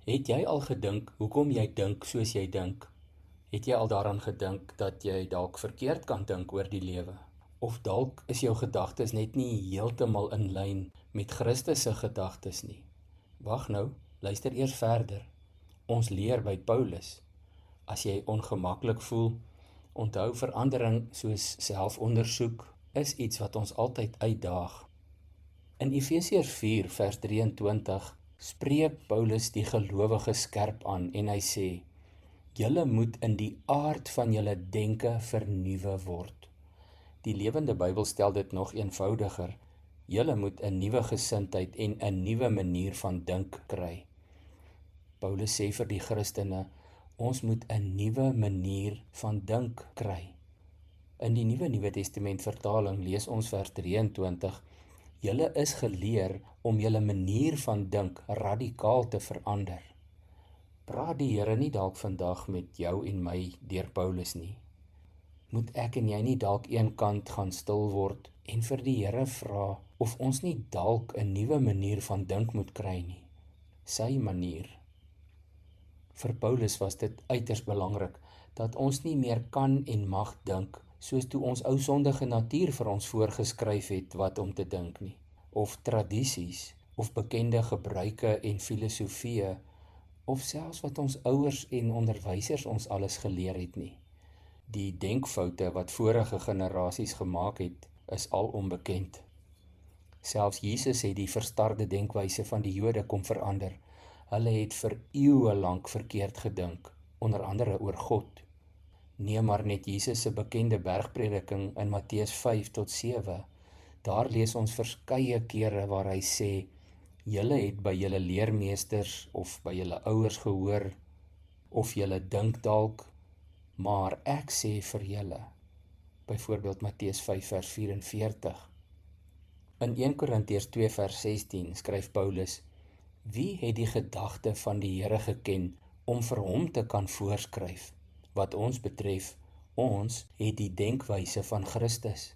Het jy al gedink hoekom jy dink soos jy dink? Het jy al daaraan gedink dat jy dalk verkeerd kan dink oor die lewe? Of dalk is jou gedagtes net nie heeltemal in lyn met Christus se gedagtes nie? Wag nou, luister eers verder. Ons leer by Paulus. As jy ongemaklik voel, onthou verandering soos selfondersoek is iets wat ons altyd uitdaag. In Efesiërs 4 vers 23 spreek Paulus die gelowiges skerp aan en hy sê: Julle moet in die aard van julle denke vernuwe word. Die Lewende Bybel stel dit nog eenvoudiger. Julle moet 'n nuwe gesindheid en 'n nuwe manier van dink kry. Paulus sê vir die Christene, ons moet 'n nuwe manier van dink kry. In die Nuwe Testament vertaling lees ons vers 23: Julle is geleer om julle manier van dink radikaal te verander. Praat die Here nie dalk vandag met jou en my deur Paulus nie? Moet ek en jy nie dalk eenkant gaan stil word en vir die Here vra of ons nie dalk 'n nuwe manier van dink moet kry nie? Sy manier. Vir Paulus was dit uiters belangrik dat ons nie meer kan en mag dink soos toe ons ou sondige natuur vir ons voorgeskryf het wat om te dink nie, of tradisies, of bekende gebruike en filosofieë, of selfs wat ons ouers en onderwysers ons alles geleer het nie. Die denkfoute wat vorige generasies gemaak het, is al onbekend. Selfs Jesus het die verstarde denkwyse van die Jode kom verander. Hulle het vir eeue lank verkeerd gedink, onder andere oor God. Neem maar net Jesus se bekende bergprediking in Matteus 5 tot 7. Daar lees ons verskeie kere waar hy sê: Julle het by julle leermeesters of by julle ouers gehoor, of julle dink dalk, maar ek sê vir julle. Byvoorbeeld Matteus 5 vers 44. In 1 Korintiërs 2 vers 16 skryf Paulus: Wie het die gedagte van die Here geken om vir hom te kan voorskryf? Wat ons betref, ons het die denkwyse van Christus.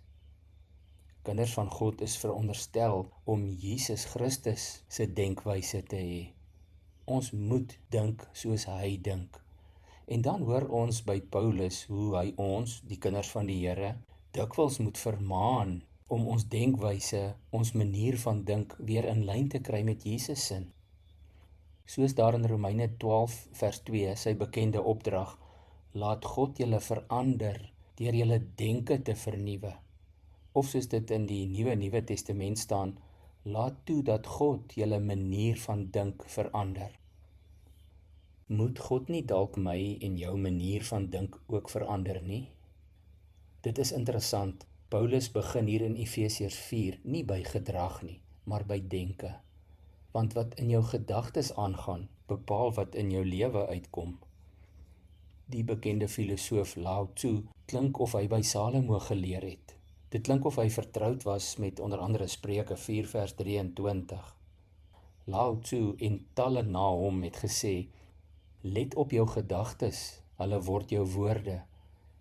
Kinders van God is veronderstel om Jesus Christus se denkwyse te hê. Ons moet dink soos hy dink. En dan hoor ons by Paulus hoe hy ons, die kinders van die Here, dikwels moet vermaan om ons denkwyse, ons manier van dink weer in lyn te kry met Jesus se. Soos daar in Romeine 12 vers 2 sy bekende opdrag: Laat God julle verander deur julle denke te vernuwe. Of soos dit in die Nuwe Testament staan: Laat toe dat God julle manier van dink verander. Moet God nie dalk my en jou manier van dink ook verander nie? Dit is interessant. Paulus begin hier in Efesiërs 4 nie by gedrag nie, maar by denke. Want wat in jou gedagtes aangaan, bepaal wat in jou lewe uitkom. Die bekende filosoof Lao Tzu klink of hy by Salomo geleer het. Dit klink of hy vertroud was met onder andere Spreuke 4 vers 23. Lao Tzu en talle na hom het gesê: Let op jou gedagtes, hulle word jou woorde.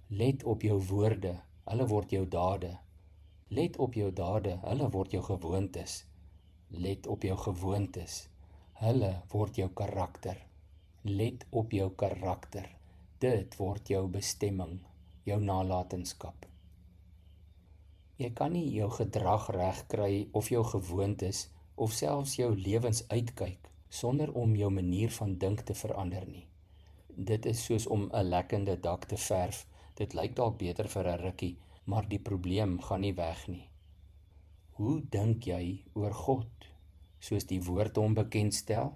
Let op jou woorde, hulle word jou dade. Let op jou dade, hulle word jou gewoontes. Let op jou gewoontes, hulle word jou karakter. Let op jou karakter, dit word jou bestemming, jou nalatenskap. Jy kan nie jou gedrag regkry of jou gewoontes of selfs jou lewensuitkyk sonder om jou manier van dink te verander nie. Dit is soos om 'n lekkende dak te verf. Dit lyk dalk beter vir 'n rukkie, maar die probleem gaan nie weg nie. Hoe dink jy oor God? Soos die woord hom bekendstel?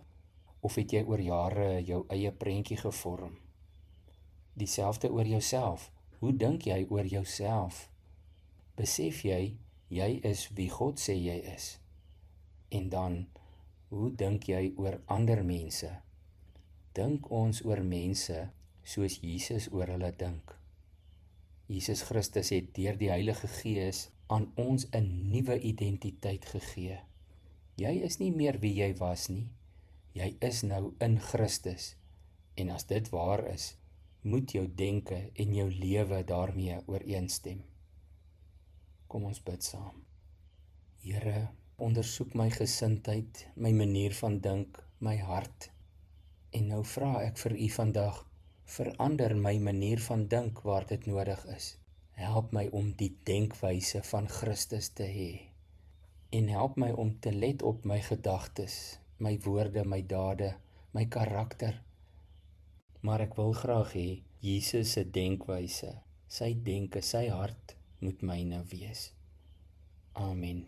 Of het jy oor jare jou eie prentjie gevorm? Dieselfde oor jouself. Hoe dink jy oor jouself? Besef jy is wie God sê jy is? En dan, hoe dink jy oor ander mense? Dink ons oor mense soos Jesus oor hulle dink? Jesus Christus het deur die Heilige Gees aan ons 'n nuwe identiteit gegee. Jy is nie meer wie jy was nie. Jy is nou in Christus. En as dit waar is, moet jou denke en jou lewe daarmee ooreenstem. Kom ons bid saam. Here, ondersoek my gesindheid, my manier van dink, my hart. En nou vra ek vir u vandag, verander my manier van dink waar dit nodig is. Help my om die denkwyse van Christus te hê. En help my om te let op my gedagtes, my woorde, my dade, my karakter. Maar ek wil graag hê, Jesus se denkwyse, sy denke, sy hart moet myne wees. Amen.